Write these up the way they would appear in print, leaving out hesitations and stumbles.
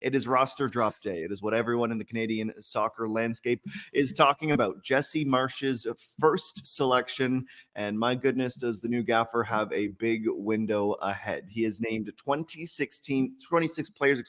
It is roster drop day. It is what everyone in the Canadian soccer landscape is talking about. Jesse Marsch's first selection, and my goodness, does the new gaffer have a big window ahead. He has named 26 players,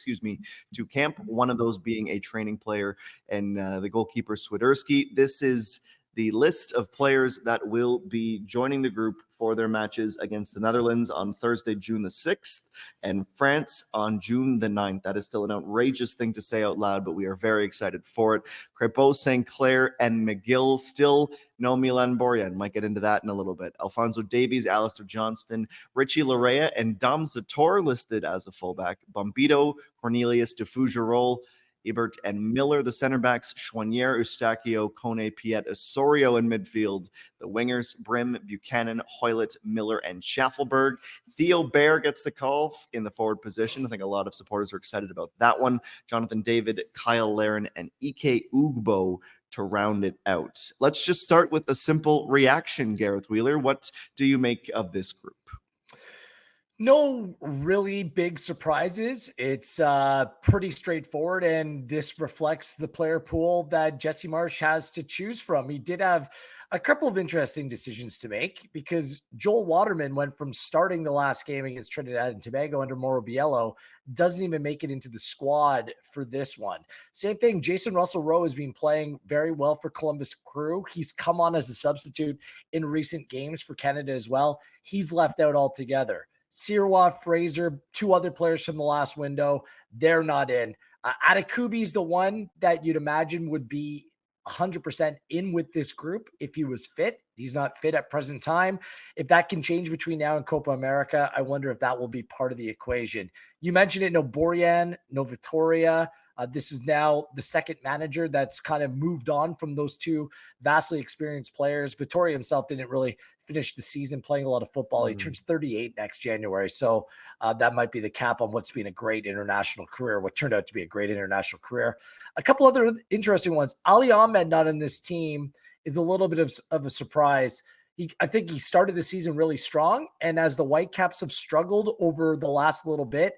to camp, one of those being a training player and the goalkeeper Swiderski. This is the list of players that will be joining the group for their matches against the Netherlands on Thursday, June the 6th, and France on June the 9th. That is still an outrageous thing to say out loud, but we are very excited for it. Crépeau, St. Clair, and McGill. Still no Milan Borjan. Might get into that in a little bit. Alphonso Davies, Alistair Johnston, Richie Larea, and Dom Zator listed as a fullback. Bombito, Cornelius, Defugerol, Ebert and Miller, the center backs, Chouanier, Eustachio, Kone, Piet, Osorio in midfield. The wingers, Brim, Buchanan, Hoylett, Miller, and Schaffelberg. Theo Bair gets the call in the forward position. I think a lot of supporters are excited about that one. Jonathan David, Kyle Laren, and Ike Ugbo to round it out. Let's just start with a simple reaction, Gareth Wheeler. What do you make of this group? No really big surprises. It's pretty straightforward, and this reflects the player pool that Jesse Marsch has to choose from. He did have a couple of interesting decisions to make because Joel Waterman went from starting the last game against Trinidad and Tobago under Mauro Biello, doesn't even make it into the squad for this one. Same thing, Jason Russell-Rowe has been playing very well for Columbus Crew. He's come on as a substitute in recent games for Canada as well. He's left out altogether. Sirois, Fraser, two other players from the last window, they're not in. Atakubi's the one that you'd imagine would be 100% in with this group if he was fit. He's not fit at present time. If that can change between now and Copa America, I wonder if that will be part of the equation. You mentioned it, no Borjan, no Vitoria. This is now the second manager that's kind of moved on from those two vastly experienced players. Vitoria himself didn't really finish the season playing a lot of football. He turns 38 next January. So that might be the cap on what's been a great international career, what turned out to be a great international career. A couple other interesting ones. Ali Ahmed not in this team is a little bit of a surprise. I think he started the season really strong. And as the Whitecaps have struggled over the last little bit,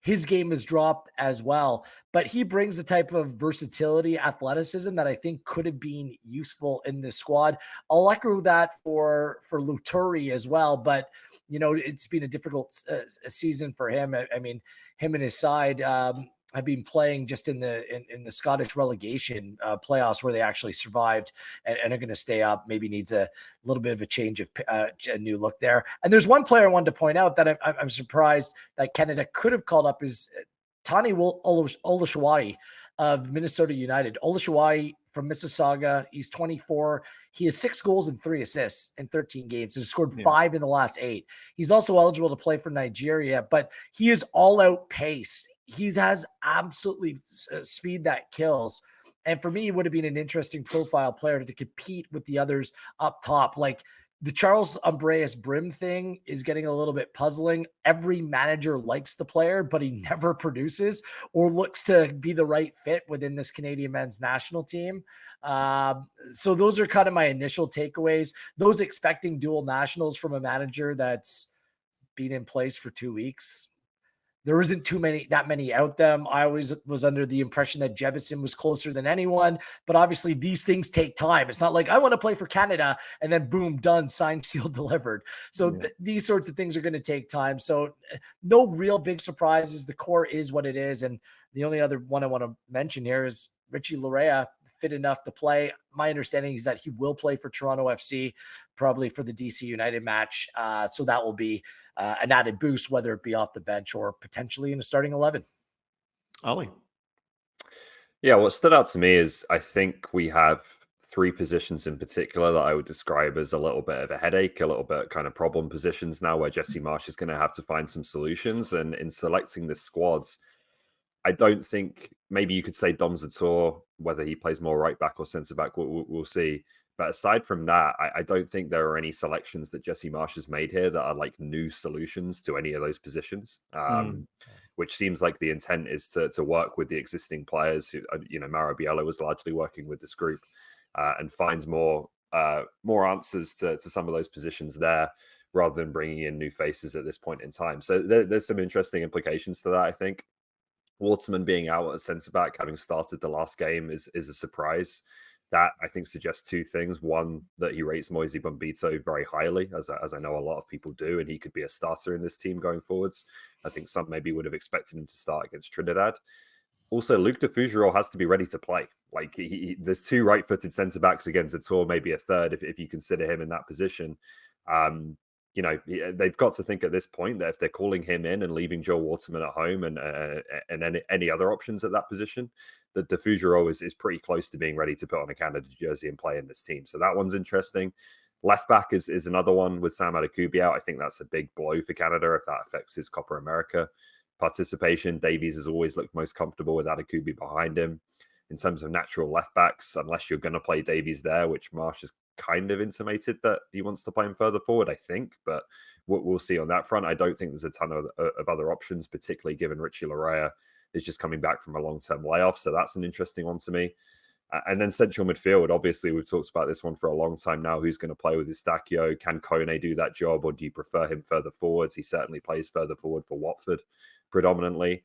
his game has dropped as well, but he brings the type of versatility, athleticism that I think could have been useful in this squad. I'll echo that for Luturi as well, but you know, it's been a difficult season for him. I mean, him and his side have been playing just in the Scottish relegation playoffs where they actually survived and are going to stay up. Maybe needs a little bit of a change of a new look there. And there's one player I wanted to point out that I'm surprised that Canada could have called up is Tani Olushawai of Minnesota United. Olushawai from Mississauga. He's 24. He has 6 goals and 3 assists in 13 games and scored 5 in the last 8. He's also eligible to play for Nigeria, but he is all out pace. He has absolutely speed that kills. And for me, it would have been an interesting profile player to compete with the others up top. Like the Charles Umbreus Brim thing is getting a little bit puzzling. Every manager likes the player, but he never produces or looks to be the right fit within this Canadian men's national team. So those are kind of my initial takeaways. Those expecting dual nationals from a manager that's been in place for 2 weeks, there isn't that many out them. I always was under the impression that Jebison was closer than anyone, but obviously these things take time. It's not like I want to play for Canada and then boom, done, signed, sealed, delivered. So these sorts of things are going to take time. So no real big surprises. The core is what it is. And the only other one I want to mention here is Richie Larea, fit enough to play. My understanding is that he will play for Toronto FC, probably for the DC United match. So that will be an added boost, whether it be off the bench or potentially in a starting 11. Ollie. Yeah, what stood out to me is I think we have 3 positions in particular that I would describe as a little bit of a headache, a little bit kind of problem positions now where Jesse Marsch is going to have to find some solutions. And in selecting the squads, I don't think, maybe you could say Dom Zator, whether he plays more right back or centre back, we'll see. But aside from that, I don't think there are any selections that Jesse Marsch has made here that are like new solutions to any of those positions, which seems like the intent is to work with the existing players who, Mauro Biello was largely working with this group and finds more answers to some of those positions there rather than bringing in new faces at this point in time. So there's some interesting implications to that, I think. Waterman being out at centre back, having started the last game, is a surprise. That, I think, suggests two things. One, that he rates Moise Bombito very highly, as I know a lot of people do, and he could be a starter in this team going forwards. I think some maybe would have expected him to start against Trinidad. Also, Luc de Fougerolles has to be ready to play. Like, there's two right-footed centre backs against a tour, maybe a third if you consider him in that position. You know, they've got to think at this point that if they're calling him in and leaving Joe Waterman at home and any other options at that position, that de Fougerolles is pretty close to being ready to put on a Canada jersey and play in this team. So that one's interesting. Left back is another one with Sam Adekubi out. I think that's a big blow for Canada if that affects his Copa America participation. Davies has always looked most comfortable with Adekubi behind him. In terms of natural left backs, unless you're going to play Davies there, which Marsch has kind of intimated that he wants to play him further forward, I think, but we'll see on that front. I don't think there's a ton of other options, particularly given Richie Larea is just coming back from a long-term layoff. So that's an interesting one to me. And then central midfield, obviously, we've talked about this one for a long time now. Who's going to play with Eustáquio? Can Kone do that job, or do you prefer him further forwards? He certainly plays further forward for Watford predominantly.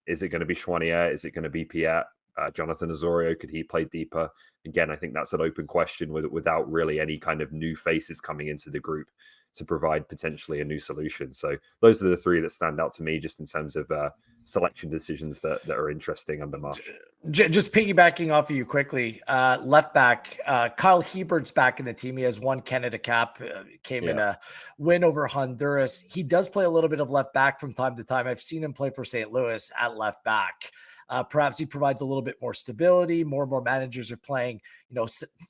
Is it going to be Chouanier? Is it going to be Piet? Jonathan Osorio, could he play deeper? Again, I think that's an open question without really any kind of new faces coming into the group to provide potentially a new solution. So those are the three that stand out to me just in terms of selection decisions that are interesting under Marsch. Just piggybacking off of you quickly, left back, Kyle Hebert's back in the team. He has one Canada cap, came in a win over Honduras. He does play a little bit of left back from time to time. I've seen him play for St. Louis at left back. Perhaps he provides a little bit more stability. More and more managers are playing,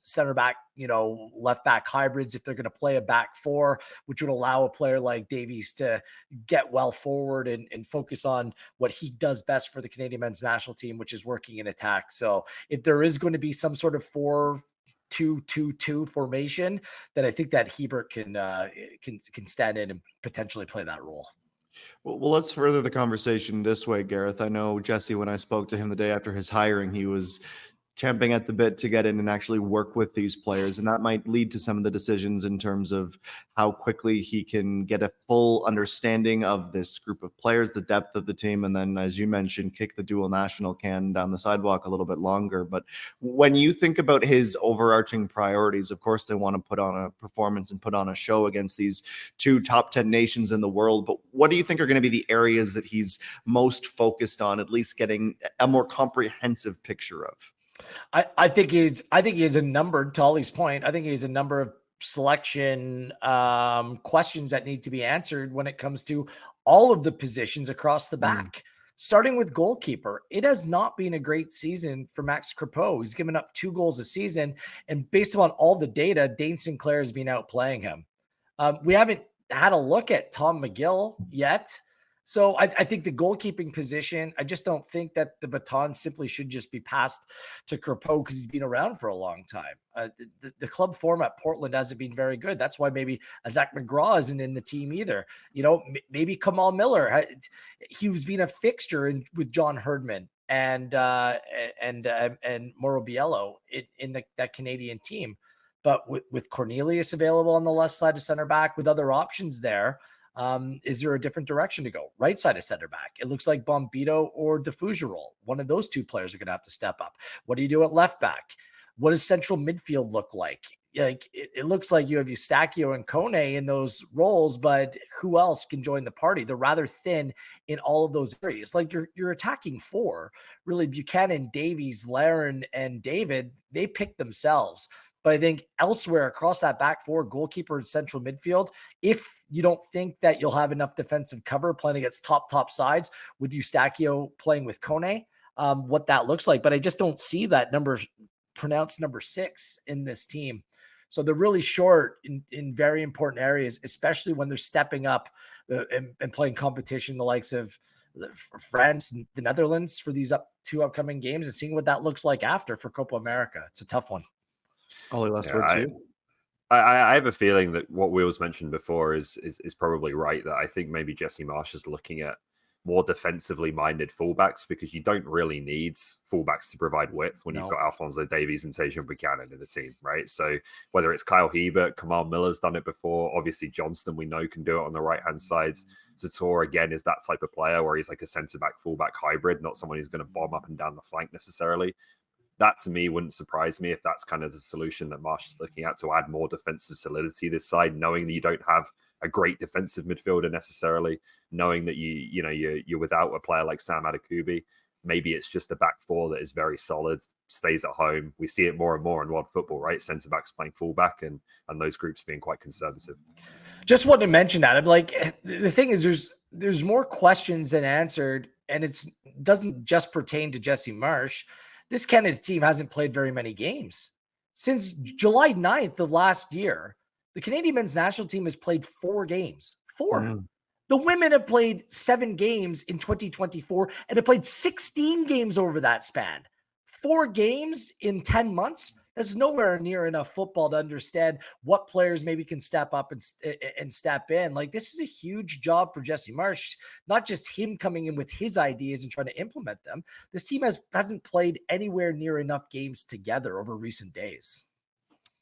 center back, left back hybrids if they're going to play a back four, which would allow a player like Davies to get well forward and focus on what he does best for the Canadian men's national team, which is working in attack. So if there is going to be some sort of 4-2-2-2 formation, then I think that Hebert can stand in and potentially play that role. Well, let's further the conversation this way, Gareth. I know Jesse, when I spoke to him the day after his hiring, he was champing at the bit to get in and actually work with these players. And that might lead to some of the decisions in terms of how quickly he can get a full understanding of this group of players, the depth of the team, and then, as you mentioned, kick the dual national can down the sidewalk a little bit longer. But when you think about his overarching priorities, of course, they want to put on a performance and put on a show against these two top 10 nations in the world. But what do you think are going to be the areas that he's most focused on, at least getting a more comprehensive picture of? I think he is a number, to Ollie's point. I think he has a number of selection questions that need to be answered when it comes to all of the positions across the back. Starting with goalkeeper, it has not been a great season for Max Crepeau. He's given up 2 goals a season, and based on all the data, Dane Sinclair has been outplaying him. We haven't had a look at Tom McGill yet. So I think the goalkeeping position, I just don't think that the baton simply should just be passed to Crepeau because he's been around for a long time. The club form at Portland hasn't been very good. That's why maybe Zach McGraw isn't in the team either. Maybe Kamal Miller. He was being a fixture with John Herdman and Mauro Biello in that Canadian team. But with Cornelius available on the left side of center back, with other options there, is there a different direction to go? Right side of center back. It looks like Bombito or de Fougerolles. One of those two players are going to have to step up. What do you do at left back? What does central midfield look like? It looks like you have Eustáquio and Kone in those roles, but who else can join the party? They're rather thin in all of those areas. Like you're attacking 4. Really, Buchanan, Davies, Laren, and David, they pick themselves. But I think elsewhere across that back 4, goalkeeper and central midfield, if you don't think that you'll have enough defensive cover playing against top sides with Eustáquio playing with Kone, what that looks like. But I just don't see that pronounced number 6 in this team. So they're really short in very important areas, especially when they're stepping up and playing competition, the likes of France and the Netherlands for these 2 upcoming games, and seeing what that looks like after for Copa America. It's a tough one. Ollie, last word to you. I have a feeling that what Wheels mentioned before is probably right, that I think maybe Jesse Marsch is looking at more defensively minded fullbacks, because you don't really need fullbacks to provide width when you've got Alphonso Davies and Tejan Buchanan in the team, right? So whether it's Kyle Hebert, Kamal Miller's done it before. Obviously, Johnston, we know, can do it on the right-hand side. Zator, again, is that type of player where he's like a centre-back, fullback hybrid, not someone who's going to bomb up and down the flank necessarily. That, to me, wouldn't surprise me if that's kind of the solution that Marsch is looking at, to add more defensive solidity this side, knowing that you don't have a great defensive midfielder necessarily, knowing that you're without a player like Sam Adekubi. Maybe it's just a back four that is very solid, stays at home. We see it more and more in world football, right? Centre backs playing fullback, and those groups being quite conservative. Just wanted to mention that. I'm like, the thing is, there's more questions than answered, and it doesn't just pertain to Jesse Marsch. This Canada team hasn't played very many games. Since July 9th of last year, the Canadian men's national team has played 4 games. 4. Mm. The women have played 7 games in 2024 and have played 16 games over that span. 4 games in 10 months. That's nowhere near enough football to understand what players maybe can step up and step in. Like, this is a huge job for Jesse Marsch, not just him coming in with his ideas and trying to implement them. This team hasn't played anywhere near enough games together over recent days.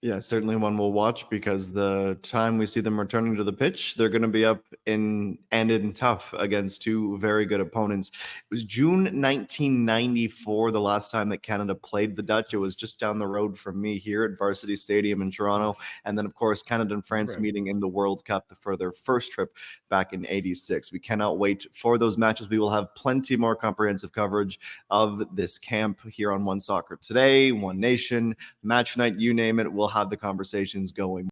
Yeah, certainly one we'll watch, because the time we see them returning to the pitch, they're going to be up in tough against 2 very good opponents. It was June 1994, the last time that Canada played the Dutch. It was just down the road from me here at Varsity Stadium in Toronto. And then, of course, Canada and France meeting in the World Cup for their first trip back in '86. We cannot wait for those matches. We will have plenty more comprehensive coverage of this camp here on One Soccer Today, One Nation, Match Night, you name it. We'll have the conversations going.